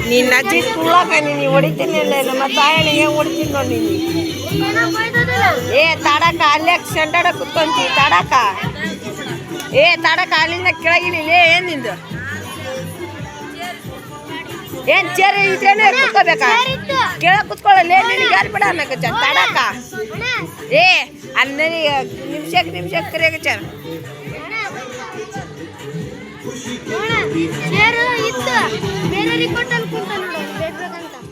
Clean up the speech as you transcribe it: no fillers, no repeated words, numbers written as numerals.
ನೀನು ಅಜ್ಜಿ ತುಳ್ಳಾಕ ನೀನು ಹೊಡಿತೀನಿ ಅಲ್ಲ ನಮ್ಮ ತಾಯಣಿಗೆ ಹೊಡಿತೀನಿ ನೋಡಿ ನೀನು ಏ ತಾಡಕ ಅಲ್ಲೇ ಸೆಂಟಾಡ ಕುತ್ಕೊಂತಿ ತಾಡಕ ಏ ತಾಡಕ ಅಲ್ಲಿಂದ ಕೆಳಗಿಳಿಲ್ಲ ಏನು ನಿಂದು ಏನ್ ಚೇರ್ ಇದೇನೆ ಕುತ್ಕೋಬೇಕಾ ಕೆಳ ಕುತ್ಕೊಳ್ಳಲ್ಲ ನಿನಗೆ ಯಾರು ಬಿಡ ಅನ್ನಕ ತಾಡಕ ಏ ಅನ್ನಿ ನಿಮಿಷಕ್ಕೆ ಕರಿಯಾಕ ಚಾರ ಚೇರು ಇತ್ತು ಬೇರೆ ರಿಪೋರ್ಟ್ ಅಲ್ಲಿ ಕುಂತ ನೋಡು